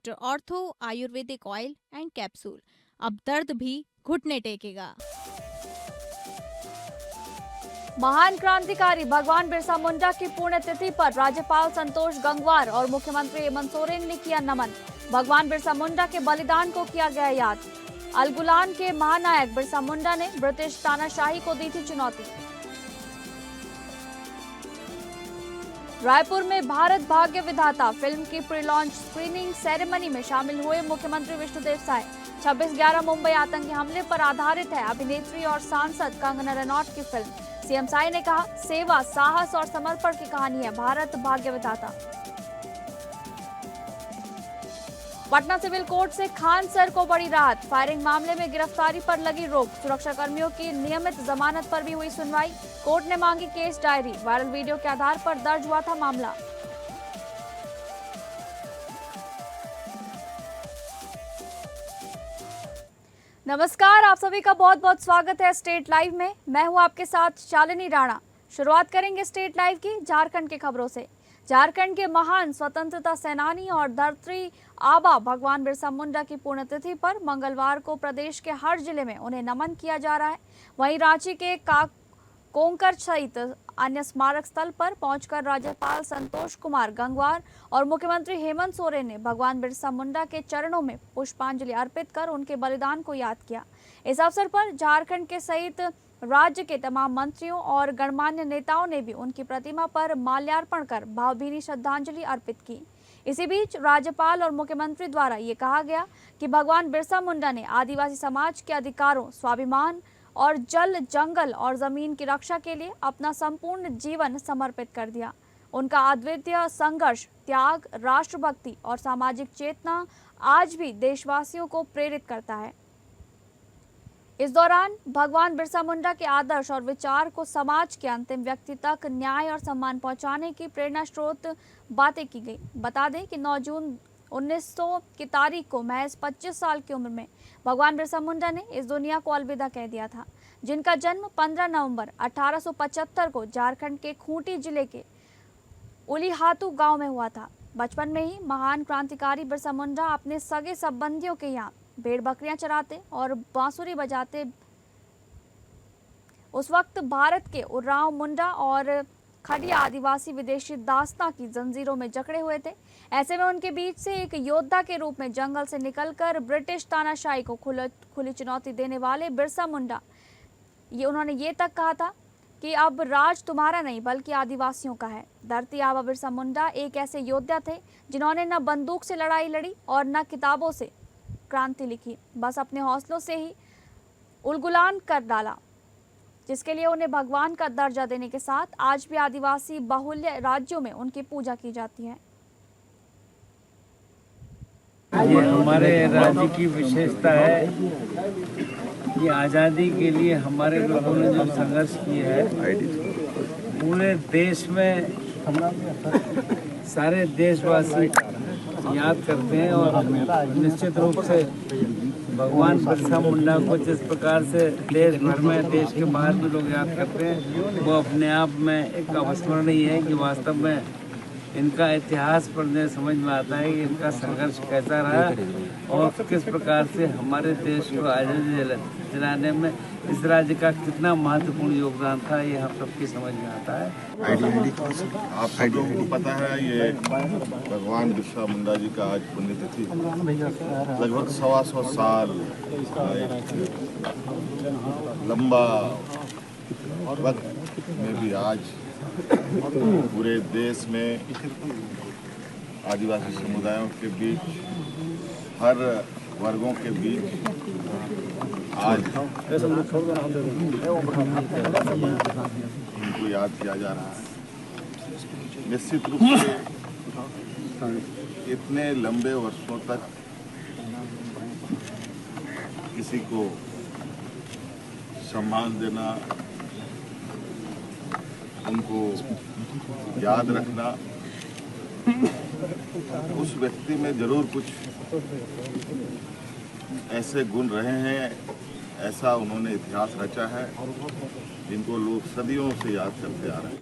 Best ortho Ayurvedic oil and capsule. अब दर्द भी घुटने टेकेगा। महान क्रांतिकारी भगवान बिरसा मुंडा की पुण्यतिथि पर राज्यपाल संतोष गंगवार और मुख्यमंत्री हेमंत सोरेन ने किया नमन। भगवान बिरसा मुंडा के बलिदान को किया गया याद। अलगुलान के महानायक बिरसा मुंडा ने ब्रिटिश तानाशाही को दी थी चुनौती। रायपुर में भारत भाग्य विधाता फिल्म की प्री लॉन्च स्क्रीनिंग सेरेमनी में शामिल हुए मुख्यमंत्री विष्णुदेव साय। 26/11 मुंबई आतंकी हमले पर आधारित है अभिनेत्री और सांसद कंगना रनौत की फिल्म। सीएम साय ने कहा, सेवा, साहस और समर्पण की कहानी है भारत भाग्य विधाता। पटना सिविल कोर्ट से खान सर को बड़ी राहत। फायरिंग मामले में गिरफ्तारी पर लगी रोक। सुरक्षा कर्मियों की नियमित जमानत पर भी हुई सुनवाई। कोर्ट ने मांगी केस डायरी। वायरल वीडियो के आधार पर दर्ज हुआ था मामला। नमस्कार, आप सभी का बहुत बहुत स्वागत है स्टेट लाइव में। मैं हूं आपके साथ शालिनी राणा। शुरुआत करेंगे स्टेट लाइव की झारखंड की खबरों से। झारखंड के महान स्वतंत्रता सेनानी और धरती आबा भगवान बिरसा मुंडा की पुण्यतिथि पर मंगलवार को प्रदेश के हर जिले में उन्हें नमन किया जा रहा है। वहीं रांची के कोंकर सहित अन्य स्मारक स्थल पर पहुंचकर राज्यपाल संतोष कुमार गंगवार और मुख्यमंत्री हेमंत सोरेन ने भगवान बिरसा मुंडा के चरणों में पुष्पांजलि अर्पित कर उनके बलिदान को याद किया। इस अवसर पर झारखंड के सहित राज्य के तमाम मंत्रियों और गणमान्य नेताओं ने भी उनकी प्रतिमा पर माल्यार्पण कर भावभीनी श्रद्धांजलि अर्पित की। इसी बीच राज्यपाल और मुख्यमंत्री द्वारा ये कहा गया कि भगवान बिरसा मुंडा ने आदिवासी समाज के अधिकारों, स्वाभिमान और जल, जंगल और जमीन की रक्षा के लिए अपना संपूर्ण जीवन समर्पित कर दिया। उनका अद्वितीय संघर्ष, त्याग, राष्ट्रभक्ति और सामाजिक चेतना आज भी देशवासियों को प्रेरित करता है। इस दौरान भगवान बिरसा मुंडा के आदर्श और विचार को समाज के अंतिम व्यक्ति तक न्याय और सम्मान पहुंचाने की प्रेरणा स्रोत बातें की गई। बता दें कि 9 जून 1900 की तारीख को महज 25 साल की उम्र में भगवान बिरसा मुंडा ने इस दुनिया को अलविदा कह दिया था, जिनका जन्म 15 नवंबर 1875 को झारखंड के खूंटी जिले के उलीहातू गांव में हुआ था। बचपन में ही महान क्रांतिकारी बिरसा मुंडा अपने सगे संबंधियों के यहाँ भेड़ बकरियां चराते और बांसुरी बजाते। उस वक्त भारत के उरांव मुंडा और खड़िया आदिवासी विदेशी दास्तां की जंजीरों में जकड़े हुए थे। ऐसे में उनके बीच से एक योद्धा के रूप में जंगल से निकलकर ब्रिटिश तानाशाही को खुली चुनौती देने वाले बिरसा मुंडा, उन्होंने ये तक कहा था कि अब राज तुम्हारा नहीं बल्कि आदिवासियों का है। धरती आबा बिरसा मुंडा एक ऐसे योद्धा थे जिन्होंने न बंदूक से लड़ाई लड़ी और न किताबों से क्रांति लिखी, बस अपने हौसलों से ही उलगुलान कर डाला, जिसके लिए उन्हें भगवान का दर्जा देने के साथ आज भी आदिवासी बाहुल्य राज्यों में उनकी पूजा की जाती है। ये हमारे राज्य की विशेषता है कि आज़ादी के लिए हमारे लोगों ने जो संघर्ष किया है, पूरे देश में सारे देशवासी याद करते हैं। और निश्चित रूप से भगवान बिरसा मुंडा को जिस प्रकार से देश भर में, देश के बाहर भी लोग याद करते हैं, वो अपने आप में एक अविस्मरणीय है कि वास्तव में इनका इतिहास पढ़ने समझ में आता है कि इनका संघर्ष कैसा रहा और किस प्रकार से हमारे देश को आज़ादी दिलाने में इस राज्य का कितना महत्वपूर्ण योगदान था, ये हम सबकी समझ में आता है। आप सब लोगों को पता है, ये भगवान बिरसा मुंडा जी का आज पुण्यतिथि, लगभग 125 साल लंबा वक्त में भी आज पूरे देश में आदिवासी समुदायों के बीच, हर वर्गों के बीच आज उनको याद किया जा रहा है। निश्चित रूप से इतने लंबे वर्षों तक किसी को सम्मान देना, उनको याद रखना, उस व्यक्ति में जरूर कुछ ऐसे गुण रहे हैं, ऐसा उन्होंने इतिहास रचा है जिनको लोग सदियों से याद करते आ रहे हैं।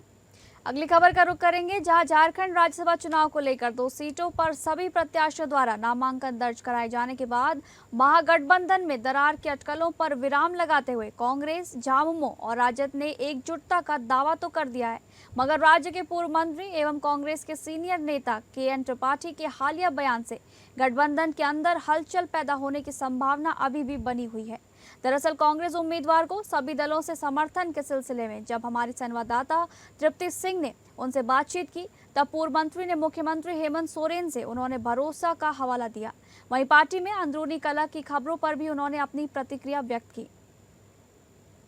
अगली खबर का रुख करेंगे, जहां झारखंड राज्यसभा चुनाव को लेकर 2 सीटों पर सभी प्रत्याशियों द्वारा नामांकन दर्ज कराए जाने के बाद महागठबंधन में दरार की अटकलों पर विराम लगाते हुए कांग्रेस, झामुमो और राजद ने एकजुटता का दावा तो कर दिया है, मगर राज्य के पूर्व मंत्री एवं कांग्रेस के सीनियर नेता KN त्रिपाठी के हालिया बयान से गठबंधन के अंदर हलचल पैदा होने की संभावना अभी भी बनी हुई है। दरअसल कांग्रेस उम्मीदवार को सभी दलों से समर्थन के सिलसिले में जब हमारी संवाददाता तृप्ति सिंह ने उनसे बातचीत की, तब पूर्व मंत्री ने मुख्यमंत्री हेमंत सोरेन से उन्होंने भरोसा का हवाला दिया। वहीं पार्टी में अंदरूनी कलह की खबरों पर भी उन्होंने अपनी प्रतिक्रिया व्यक्त की।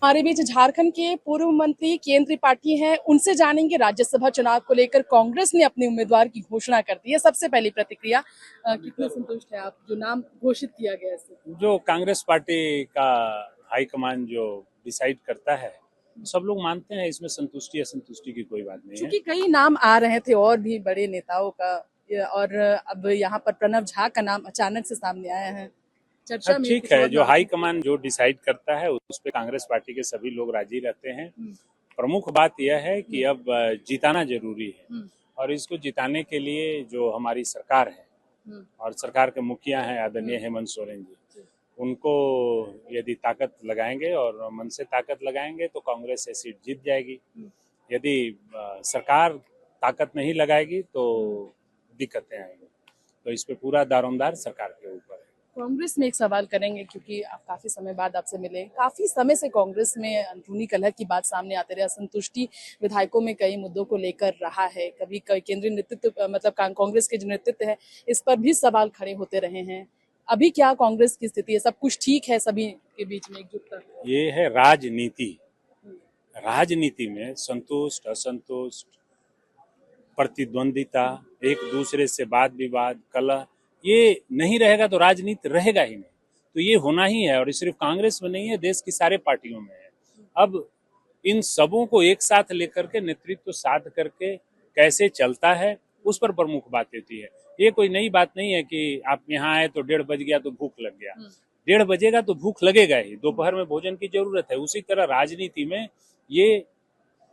हमारे बीच झारखंड के पूर्व मंत्री KN त्रिपाठी हैं, उनसे जानेंगे राज्यसभा चुनाव को लेकर कांग्रेस ने अपने उम्मीदवार की घोषणा कर दी है। सबसे पहली प्रतिक्रिया, कितने संतुष्ट है आप जो नाम घोषित किया गया है? जो कांग्रेस पार्टी का हाईकमान जो डिसाइड करता है, सब लोग मानते हैं, इसमें संतुष्टि असंतुष्टि की कोई बात नहीं है। क्योंकि कई नाम आ रहे थे और भी बड़े नेताओं का, और अब यहाँ पर प्रणव झा का नाम अचानक से सामने आया है, चर्चा में। ठीक है, जो हाईकमान जो डिसाइड करता है उस पे कांग्रेस पार्टी के सभी लोग राजी रहते हैं। प्रमुख बात यह है कि अब जिताना जरूरी है, और इसको जिताने के लिए जो हमारी सरकार है और सरकार के मुखिया हैं आदरणीय हेमंत सोरेन जी, उनको यदि ताकत लगाएंगे और मन से ताकत लगाएंगे तो कांग्रेस से सीट जीत जाएगी। यदि सरकार ताकत नहीं लगाएगी तो दिक्कतें आएंगी, तो इस पे पूरा दारोमदार सरकार के ऊपर है। कांग्रेस में एक सवाल करेंगे, क्योंकि आप काफी समय बाद आपसे मिले। काफी समय से कांग्रेस में अंदरूनी कलह की बात सामने आते रहे, असंतुष्टि विधायकों में कई मुद्दों को लेकर रहा है। कभी केंद्रीय नेतृत्व मतलब कांग्रेस के जो नेतृत्व है, इस पर भी सवाल खड़े होते रहे हैं। अभी क्या कांग्रेस की स्थिति है? सब कुछ ठीक है? सभी के बीच में एकजुटता? ये है राजनीति। राजनीति में संतुष्ट असंतुष्ट, प्रतिद्वंदिता, एक दूसरे से वाद विवाद, कलह, ये नहीं रहेगा तो राजनीति रहेगा ही नहीं। तो ये होना ही है, और सिर्फ कांग्रेस में नहीं है, देश की सारे पार्टियों में है। अब इन सबों को एक साथ लेकर के नेतृत्व साध करके कैसे चलता है, उस पर प्रमुख बात होती है। ये कोई नई बात नहीं है कि आप यहाँ आए तो 1:30 बज गया तो भूख लग गया। 1:30 बजेगा तो भूख लगेगा ही, दोपहर में भोजन की जरूरत है। उसी तरह राजनीति में ये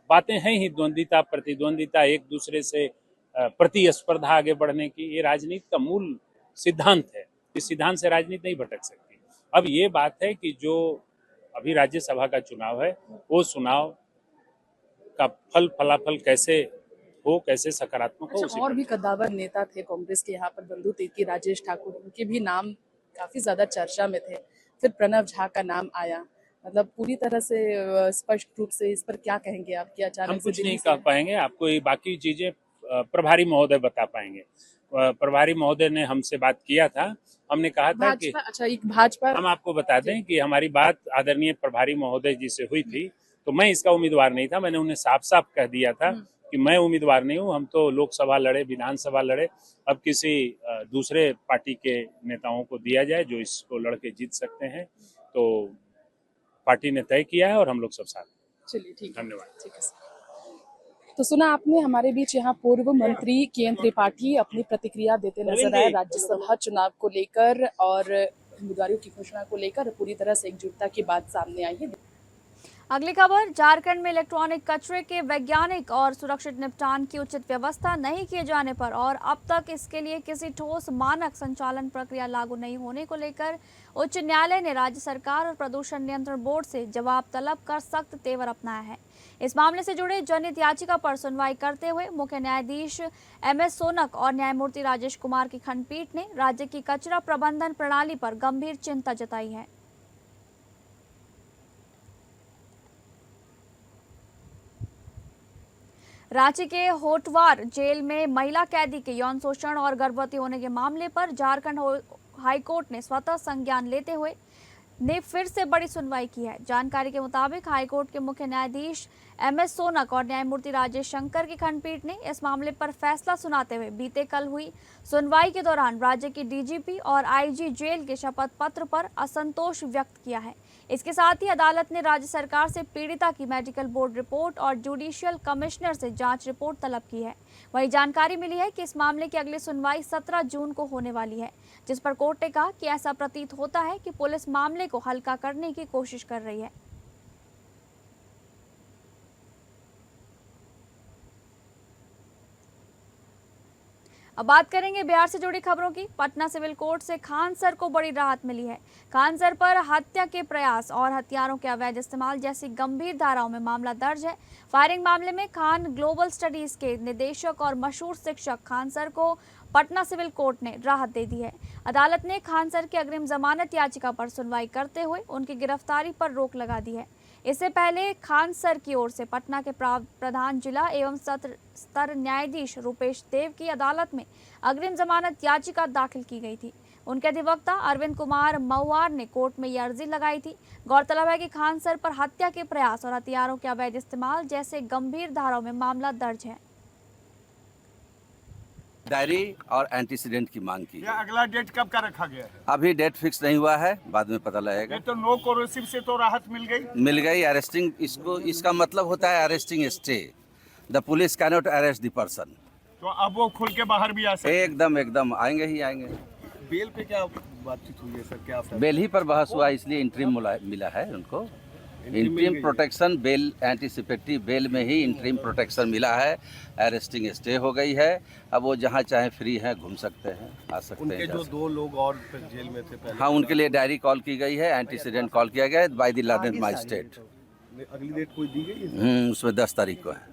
बातें हैं ही, द्वंदिता, प्रतिद्वंदिता, एक दूसरे से प्रतिस्पर्धा आगे बढ़ने की, ये राजनीति का मूल सिद्धांत है। इस सिद्धांत से राजनीति नहीं भटक सकती। अब ये बात है कि जो अभी राज्यसभा का चुनाव है, वो चुनाव का फलाफल कैसे हो, कैसे सकारात्मक हो। और भी कद्दावर नेता थे कांग्रेस के यहाँ पर, बंधु तिर्की, राजेश ठाकुर, उनके भी नाम काफी ज्यादा चर्चा में थे। फिर प्रणव झा का नाम आया। मतलब पूरी तरह से स्पष्ट रूप से इस पर क्या कहेंगे आप? क्या अचानक हम कुछ नहीं कह पाएंगे, आपको ये बाकी चीजें प्रभारी महोदय बता पाएंगे। प्रभारी महोदय ने हमसे बात किया था, हमने कहा था कि अच्छा, एक भाजपा, हम आपको बता दें कि हमारी बात आदरणीय प्रभारी महोदय जी से हुई थी, तो मैं इसका उम्मीदवार नहीं था। मैंने उन्हें साफ साफ कह दिया था कि मैं उम्मीदवार नहीं हूं, हम तो लोकसभा लड़े, विधानसभा लड़े, अब किसी दूसरे पार्टी के नेताओं को दिया जाए जो इसको लड़के जीत सकते हैं। तो पार्टी ने तय किया है और हम लोग सब साथ। चलिए ठीक, धन्यवाद। ठीक है। तो सुना आपने, हमारे बीच यहाँ पूर्व मंत्री KN त्रिपाठी अपनी प्रतिक्रिया देते नजर आए राज्यसभा चुनाव को लेकर, और उम्मीदवारों की घोषणा को लेकर पूरी तरह से एकजुटता की बात सामने आई है। अगली खबर, झारखंड में इलेक्ट्रॉनिक कचरे के वैज्ञानिक और सुरक्षित निपटान की उचित व्यवस्था नहीं किए जाने पर और अब तक इसके लिए किसी ठोस मानक संचालन प्रक्रिया लागू नहीं होने को लेकर उच्च न्यायालय ने राज्य सरकार और प्रदूषण नियंत्रण बोर्ड से जवाब तलब कर सख्त तेवर अपनाया है। इस मामले से जुड़े जनहित याचिका पर सुनवाई करते हुए मुख्य न्यायाधीश MS सोनक और न्यायमूर्ति राजेश कुमार की खंडपीठ ने राज्य की कचरा प्रबंधन प्रणाली पर गंभीर चिंता जताई है। रांची के होटवार जेल में महिला कैदी के यौन शोषण और गर्भवती होने के मामले पर झारखंड हाईकोर्ट ने स्वतः संज्ञान लेते हुए फिर से बड़ी सुनवाई की है। जानकारी के मुताबिक हाईकोर्ट के मुख्य न्यायाधीश MS सोनक और न्यायमूर्ति राजेश शंकर की खंडपीठ ने इस मामले पर फैसला सुनाते हुए बीते कल हुई सुनवाई के दौरान राज्य की DGP और IG जेल के शपथ पत्र पर असंतोष व्यक्त किया है। इसके साथ ही अदालत ने राज्य सरकार से पीड़िता की मेडिकल बोर्ड रिपोर्ट और जुडिशियल कमिश्नर से जांच रिपोर्ट तलब की है। वहीं जानकारी मिली है कि इस मामले की अगली सुनवाई 17 जून को होने वाली है, जिस पर कोर्ट ने कहा कि ऐसा प्रतीत होता है कि पुलिस मामले को हल्का करने की कोशिश कर रही है। अब बात करेंगे बिहार से जुड़ी खबरों की। पटना सिविल कोर्ट से खान सर को बड़ी राहत मिली है। खान सर पर हत्या के प्रयास और हथियारों के अवैध इस्तेमाल जैसी गंभीर धाराओं में मामला दर्ज है। फायरिंग मामले में खान ग्लोबल स्टडीज के निदेशक और मशहूर शिक्षक खान सर को पटना सिविल कोर्ट ने राहत दे दी है। अदालत ने खान सर की अग्रिम जमानत याचिका पर सुनवाई करते हुए उनकी गिरफ्तारी पर रोक लगा दी है। इससे पहले खान सर की ओर से पटना के प्रधान जिला एवं सत्र स्तर न्यायाधीश रूपेश देव की अदालत में अग्रिम जमानत याचिका दाखिल की गई थी। उनके अधिवक्ता अरविंद कुमार महुआर ने कोर्ट में यह अर्जी लगाई थी। गौरतलब है कि खान सर पर हत्या के प्रयास और हथियारों के अवैध इस्तेमाल जैसे गंभीर धाराओं में मामला दर्ज है। डायरी और एंटीसीडेंट की मांग की। अगला डेट कब का रखा गया है? अभी डेट फिक्स नहीं हुआ है, बाद में पता लगेगा। ये तो नो कोरोसिव से तो राहत मिल गई। अरेस्टिंग, इसका मतलब होता है arresting stay. The police can not arrest the person. तो अब वो खुल के बाहर भी आ सकते हैं? एकदम आएंगे ही आएंगे। बेल पे क्या बातचीत हुई है सर? क्या बेल ही पर बहस हुआ, इसलिए इंटरिम मिला है उनको। Interim protection bail, anticipatory bail में ही इंटरिम प्रोटेक्शन मिला है। अरेस्टिंग स्टे हो गई है। अब वो जहाँ चाहे फ्री हैं, घूम सकते हैं, आ सकते हैं। उनके जो 2 लोग और जेल में थे पहले, हाँ, उनके लिए डायरी कॉल की गई है, एंटीसीडेंट कॉल किया गया है बाय द लर्नेड मजिस्ट्रेट। अगली डेट कोई दी गई है? उसमें 10 तारीख को है।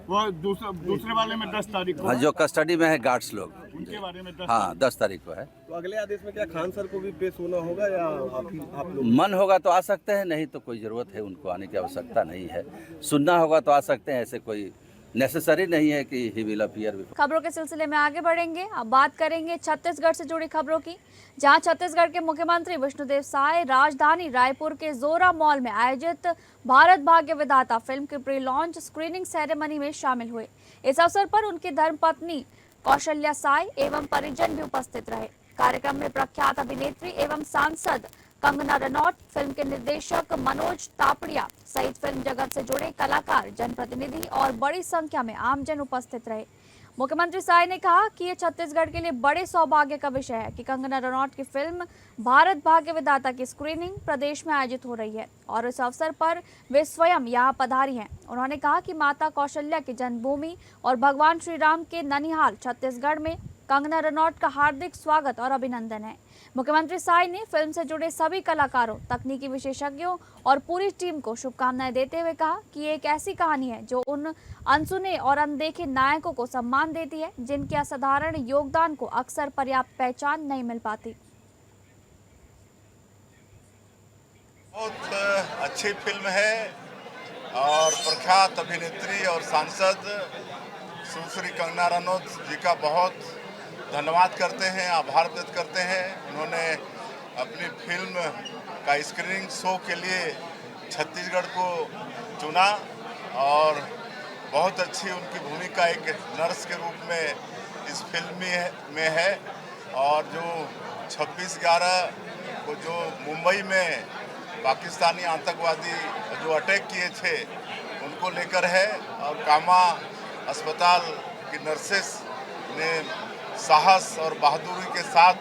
वो दूसरे वाले में 10 तारीख को हाँ, जो कस्टडी में है गार्ड्स लोग, उनके बारे में 10 तारीख को है। तो अगले आदेश में क्या खान सर को भी पेश होना होगा या आप लोग? मन होगा तो आ सकते हैं, नहीं तो कोई ज़रूरत है उनको आने की आवश्यकता नहीं है। सुनना होगा तो आ सकते हैं, ऐसे कोई नेसेसरी नहीं है कि ही विल अपीयर। खबरों के सिलसिले में आगे बढ़ेंगे। अब बात करेंगे छत्तीसगढ़ से जुड़ी खबरों की, जहां छत्तीसगढ़ के मुख्यमंत्री विष्णुदेव साय राजधानी रायपुर के जोरा मॉल में आयोजित भारत भाग्य विधाता फिल्म की प्री लॉन्च स्क्रीनिंग सेरेमनी में शामिल हुए। इस अवसर पर उनकी धर्मपत्नी कौशल्या साय एवं परिजन भी उपस्थित रहे। कार्यक्रम में प्रख्यात अभिनेत्री एवं सांसद कंगना रनौत, फिल्म के निर्देशक मनोज तापड़िया सहित फिल्म जगत से जुड़े कलाकार, जनप्रतिनिधि और बड़ी संख्या में आमजन उपस्थित रहे। मुख्यमंत्री साय ने कहा कि ये छत्तीसगढ़ के लिए बड़े सौभाग्य का विषय है कि कंगना रनौत की फिल्म भारत भाग्य विधाता की स्क्रीनिंग प्रदेश में आयोजित हो रही है और इस अवसर पर वे स्वयं यहाँ पधारी हैं। उन्होंने कहा कि माता कौशल्या की जन्मभूमि और भगवान श्री राम के ननिहाल छत्तीसगढ़ में कंगना रनौत का हार्दिक स्वागत और अभिनंदन है। मुख्यमंत्री साय ने फिल्म से जुड़े सभी कलाकारों, तकनीकी विशेषज्ञों और पूरी टीम को शुभकामनाएं देते हुए कहा कि ये एक ऐसी कहानी है जो उन अनसुने और अनदेखे नायकों को सम्मान देती है जिनके असाधारण योगदान को अक्सर पर्याप्त पहचान नहीं मिल पाती। बहुत अच्छी फिल्म है और प्रख्यात अभिनेत्री और सांसद सुश्री कंगना रनौत जी का बहुत धन्यवाद करते हैं, आभार व्यक्त करते हैं। उन्होंने अपनी फिल्म का स्क्रीनिंग शो के लिए छत्तीसगढ़ को चुना और बहुत अच्छी उनकी भूमिका एक नर्स के रूप में इस फिल्म में है। और जो 26/11 को जो मुंबई में पाकिस्तानी आतंकवादी जो अटैक किए थे उनको लेकर है और कामा अस्पताल की नर्सेस ने साहस और बहादुरी के साथ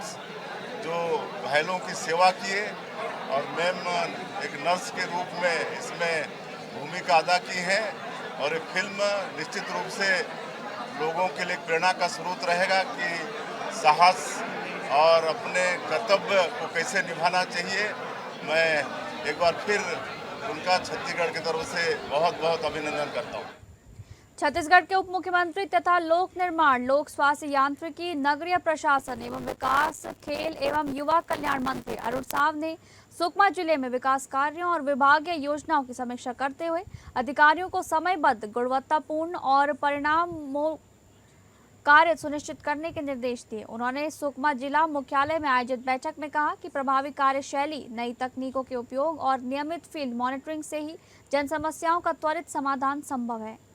जो घायलों की सेवा किए और मैम एक नर्स के रूप में इसमें भूमिका अदा की है। और ये फिल्म निश्चित रूप से लोगों के लिए प्रेरणा का स्रोत रहेगा कि साहस और अपने कर्तव्य को कैसे निभाना चाहिए। मैं एक बार फिर उनका छत्तीसगढ़ की तरफ से बहुत बहुत अभिनंदन करता हूँ। छत्तीसगढ़ के उप मुख्यमंत्री तथा लोक निर्माण, लोक स्वास्थ्य यांत्रिकी, नगरीय प्रशासन एवं विकास, खेल एवं युवा कल्याण मंत्री अरुण साव ने सुकमा जिले में विकास कार्यों और विभागीय योजनाओं की समीक्षा करते हुए अधिकारियों को समयबद्ध, गुणवत्तापूर्ण और परिणाम कार्य सुनिश्चित करने के निर्देश दिए। उन्होंने सुकमा जिला मुख्यालय में आयोजित बैठक में कहा कि प्रभावी कार्यशैली, नई तकनीकों के उपयोग और नियमित फील्ड मॉनिटरिंग से ही जन समस्याओं का त्वरित समाधान संभव है।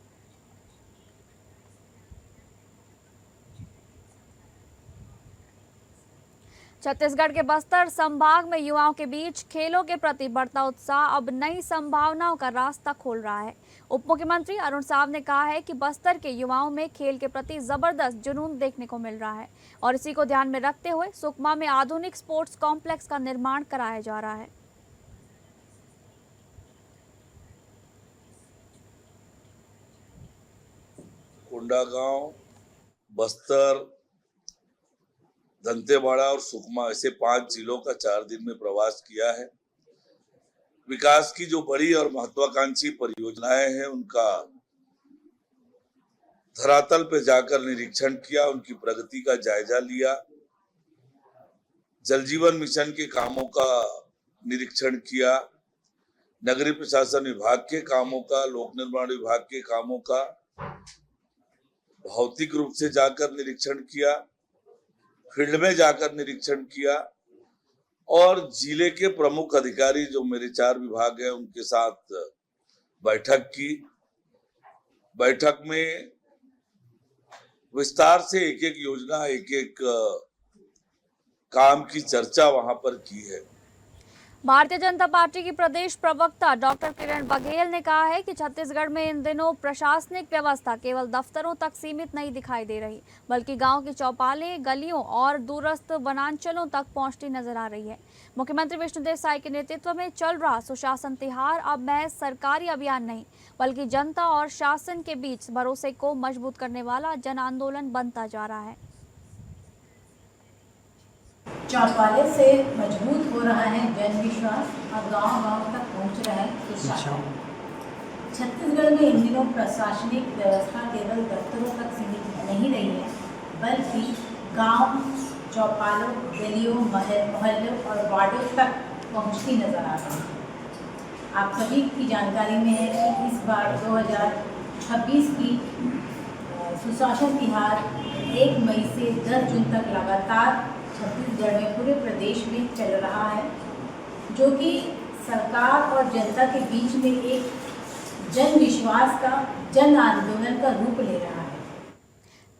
छत्तीसगढ़ के बस्तर संभाग में युवाओं के बीच खेलों के प्रति बढ़ता उत्साह अब नई संभावनाओं का रास्ता खोल रहा है। उप मुख्यमंत्री अरुण साव ने कहा है कि बस्तर के युवाओं में खेल के प्रति जबरदस्त जुनून देखने को मिल रहा है और इसी को ध्यान में रखते हुए सुकमा में आधुनिक स्पोर्ट्स कॉम्प्लेक्स का निर्माण कराया जा रहा है। कोंडागांव, बस्तर, दंतेवाड़ा और सुकमा ऐसे 5 जिलों का 4 दिन में प्रवास किया है। विकास की जो बड़ी और महत्वाकांक्षी परियोजनाएं हैं उनका धरातल पे जाकर निरीक्षण किया, उनकी प्रगति का जायजा लिया। जल जीवन मिशन के कामों का निरीक्षण किया, नगरीय प्रशासन विभाग के कामों का, लोक निर्माण विभाग के कामों का भौतिक रूप से जाकर निरीक्षण किया, फील्ड में जाकर निरीक्षण किया और जिले के प्रमुख अधिकारी जो मेरे 4 विभाग हैं उनके साथ बैठक की। बैठक में विस्तार से एक एक योजना, एक एक काम की चर्चा वहां पर की है। भारतीय जनता पार्टी की प्रदेश प्रवक्ता डॉक्टर किरण बघेल ने कहा है कि छत्तीसगढ़ में इन दिनों प्रशासनिक व्यवस्था केवल दफ्तरों तक सीमित नहीं दिखाई दे रही, बल्कि गांव की चौपालें, गलियों और दूरस्थ वनांचलों तक पहुंचती नजर आ रही है। मुख्यमंत्री विष्णुदेव साय के नेतृत्व में चल रहा सुशासन तिहार अब महज सरकारी अभियान नहीं, बल्कि जनता और शासन के बीच भरोसे को मजबूत करने वाला जन आंदोलन बनता जा रहा है। चौपाले से मजबूत हो रहा है जन विश्वास और गांव-गांव तक पहुंच रहा है सुशासन। छत्तीसगढ़ में इन दिनों प्रशासनिक व्यवस्था केवल दफ्तरों तक सीमित नहीं रही है, बल्कि गांव, चौपालों, गलियों, मोहल्लों और वार्डों तक पहुंचती नजर आ रही है। आप सभी की जानकारी में है कि इस बार 2026 की सुशासन तिहार 1 मई से 10 जून तक लगातार छत्तीसगढ़ में पूरे प्रदेश में चल रहा है, जो कि सरकार और जनता के बीच में एक जन विश्वास का, जन आंदोलन का रूप ले रहा है।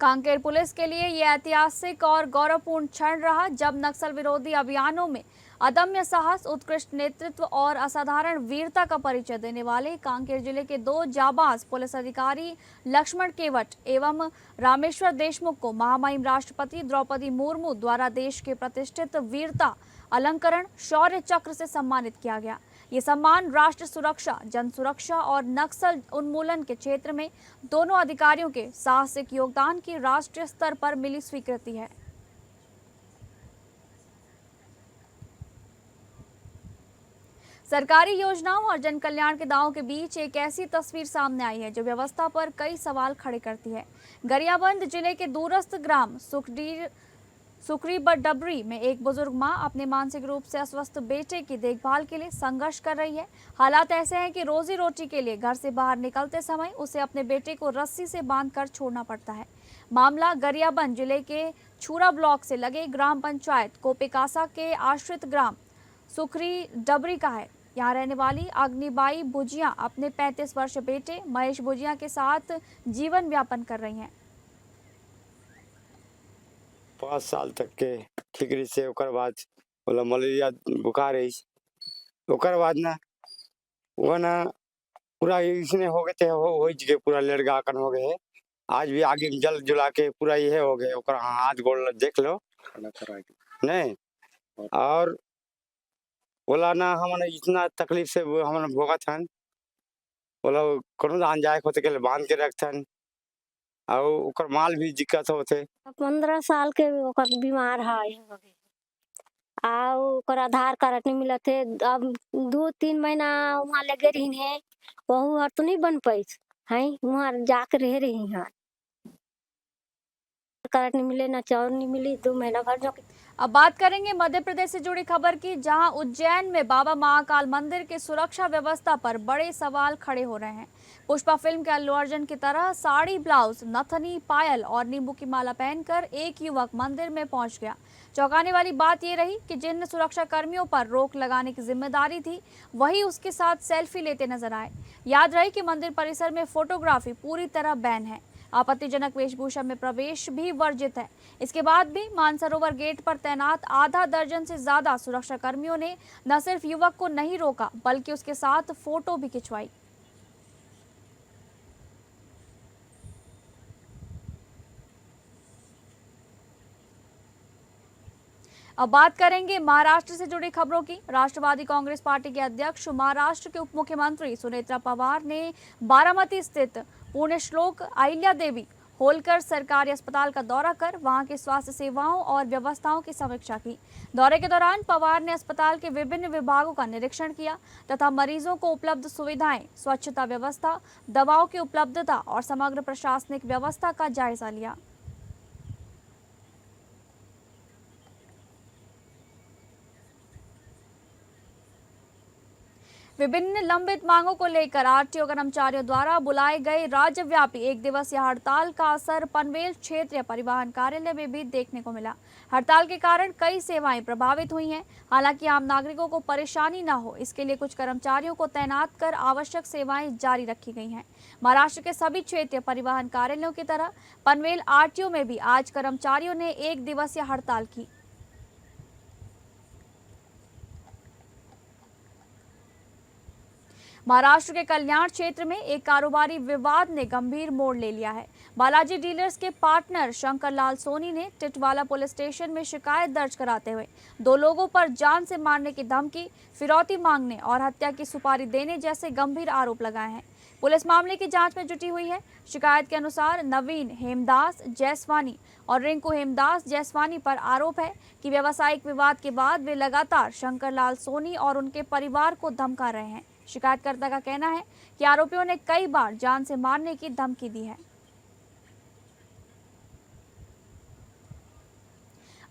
कांकेर पुलिस के लिए ये ऐतिहासिक और गौरवपूर्ण क्षण रहा जब नक्सल विरोधी अभियानों में अदम्य साहस, उत्कृष्ट नेतृत्व और असाधारण वीरता का परिचय देने वाले कांकेर जिले के 2 जाबाज पुलिस अधिकारी लक्ष्मण केवट एवं रामेश्वर देशमुख को महामहिम राष्ट्रपति द्रौपदी मुर्मू द्वारा देश के प्रतिष्ठित वीरता अलंकरण शौर्य चक्र से सम्मानित किया गया। ये सम्मान राष्ट्र सुरक्षा, जन सुरक्षा और नक्सल उन्मूलन के क्षेत्र में दोनों अधिकारियों के साहसिक योगदान की राष्ट्रीय स्तर पर मिली स्वीकृति है। सरकारी योजनाओं और जन कल्याण के दावों के बीच एक ऐसी तस्वीर सामने आई है जो व्यवस्था पर कई सवाल खड़े करती है। गरियाबंद जिले के दूरस्थ ग्राम सुखरीबडबरी में एक बुजुर्ग मां अपने मानसिक रूप से अस्वस्थ बेटे की देखभाल के लिए संघर्ष कर रही है। हालात ऐसे हैं कि रोजी रोटी के लिए घर से बाहर निकलते समय उसे अपने बेटे को रस्सी से बांधकर छोड़ना पड़ता है। मामला गरियाबंद जिले के छूरा ब्लॉक से लगे ग्राम पंचायत कोपेकासा के आश्रित ग्राम सुखरीडबरी का है। यहाँ रहने वाली अग्निबाई भुजिया अपने 35 वर्ष बेटे महेश भुजिया के साथ जीवन यापन कर रही हैं। 5 साल तक के ठीक रही से ओकर बाद बोला मलेरिया बुखार है। ओकर बाद ना वो ना पूरा इसने हो गए थे हो जगह पूरा लड़का कन हो गए। आज भी आगे जल जुला के पूरा ये हो गए। ओकर हाथ गोड़ देख लो नहीं और बोला ना हमने इतना तकलीफ से हमने भोगत हन। बोला कोनो दान जाए होते के बांध के रखथन और ओकर माल भी दिक्कत होते। 15 साल के ओकर बीमार है आ ओकर आधार कार्ड नहीं मिलत है। अब 2-3 महीना वहाँ लगे रही है, वहू हर तो नहीं बन पाई है। वहाँ जाकर रह रही है, कार्ड नहीं मिले ना चाउर नहीं मिली 2 महीना भर जो। अब बात करेंगे मध्य प्रदेश से जुड़ी खबर की, जहां उज्जैन में बाबा महाकाल मंदिर की सुरक्षा व्यवस्था पर बड़े सवाल खड़े हो रहे हैं। पुष्पा फिल्म के अल्लू अर्जुन की तरह साड़ी, ब्लाउज, नथनी, पायल और नींबू की माला पहनकर एक युवक मंदिर में पहुंच गया। चौंकाने वाली बात ये रही कि जिन सुरक्षा कर्मियों पर रोक लगाने की जिम्मेदारी थी, वही उसके साथ सेल्फी लेते नजर आए। याद रहे कि मंदिर परिसर में फोटोग्राफी पूरी तरह बैन है। आपत्तिजनक वेशभूषा में प्रवेश भी वर्जित है। इसके बाद भी मानसरोवर गेट पर तैनात आधा दर्जन से ज्यादा सुरक्षा कर्मियों ने न सिर्फ युवक को नहीं रोका, बल्कि उसके साथ फोटो भी खिंचवाई। अब बात करेंगे महाराष्ट्र से जुड़ी खबरों की। राष्ट्रवादी कांग्रेस पार्टी के अध्यक्ष महाराष्ट्र के उप मुख्यमंत्री सुनेत्रा पवार ने बारामती स्थित पुण्यश्लोक अहिल्या देवी खोलकर सरकारी अस्पताल का दौरा कर वहां की स्वास्थ्य सेवाओं और व्यवस्थाओं की समीक्षा की। दौरे के दौरान पवार ने अस्पताल के विभिन्न विभागों का निरीक्षण किया तथा मरीजों को उपलब्ध सुविधाएं, स्वच्छता व्यवस्था, दवाओं की उपलब्धता और समग्र प्रशासनिक व्यवस्था का जायजा लिया। विभिन्न लंबित मांगों को लेकर आरटीओ कर्मचारियों द्वारा बुलाए गए राज्यव्यापी एक दिवसीय हड़ताल का असर पनवेल क्षेत्रीय परिवहन कार्यालय में भी देखने को मिला। हड़ताल के कारण कई सेवाएं प्रभावित हुई हैं। हालांकि आम नागरिकों को परेशानी न हो, इसके लिए कुछ कर्मचारियों को तैनात कर आवश्यक सेवाएं जारी रखी गई हैं। महाराष्ट्र के सभी क्षेत्रीय परिवहन कार्यालयों की तरह पनवेल आरटीओ में भी आज कर्मचारियों ने एक दिवसीय हड़ताल की। महाराष्ट्र के कल्याण क्षेत्र में एक कारोबारी विवाद ने गंभीर मोड़ ले लिया है। बालाजी डीलर्स के पार्टनर शंकर लाल सोनी ने टिटवाला पुलिस स्टेशन में शिकायत दर्ज कराते हुए 2 लोगों पर जान से मारने की धमकी, फिरौती मांगने और हत्या की सुपारी देने जैसे गंभीर आरोप लगाए हैं। पुलिस मामले की जांच में जुटी हुई है। शिकायत के अनुसार नवीन हेमदास जैसवानी और रिंकू हेमदास जैसवानी पर आरोप है कि व्यावसायिक विवाद के बाद वे लगातार शंकर लाल सोनी और उनके परिवार को धमका रहे हैं। शिकायतकर्ता का कहना है कि आरोपियों ने कई बार जान से मारने की धमकी दी है।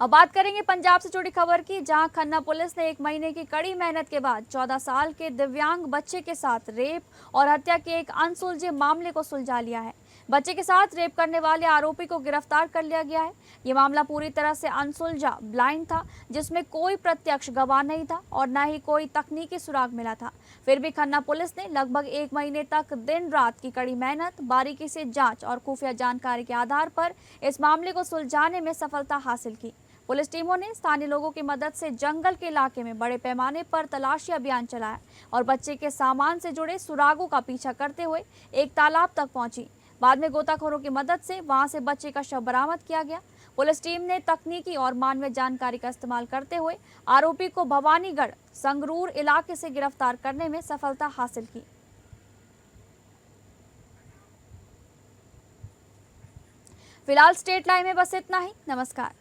अब बात करेंगे पंजाब से जुड़ी खबर की, जहां खन्ना पुलिस ने 1 महीने की कड़ी मेहनत के बाद 14 साल के दिव्यांग बच्चे के साथ रेप और हत्या के एक अनसुलझे मामले को सुलझा लिया है। बच्चे के साथ रेप करने वाले आरोपी को गिरफ्तार कर लिया गया है। ये मामला पूरी तरह से अनसुलझा ब्लाइंड था, जिसमें कोई प्रत्यक्ष गवाह नहीं था और न ही कोई तकनीकी सुराग मिला था। फिर भी खन्ना पुलिस ने लगभग 1 महीने तक दिन रात की कड़ी मेहनत, बारीकी से जांच और खुफिया जानकारी के आधार पर इस मामले को सुलझाने में सफलता हासिल की। पुलिस टीमों ने स्थानीय लोगों की मदद से जंगल के इलाके में बड़े पैमाने पर तलाशी अभियान चलाया और बच्चे के सामान से जुड़े सुरागों का पीछा करते हुए एक तालाब तक पहुंची। बाद में गोताखोरों की मदद से वहां से बच्चे का शव बरामद किया गया। पुलिस टीम ने तकनीकी और मानवीय जानकारी का इस्तेमाल करते हुए आरोपी को भवानीगढ़ संगरूर इलाके से गिरफ्तार करने में सफलता हासिल की। फिलहाल स्टेट लाइव में बस इतना ही। नमस्कार।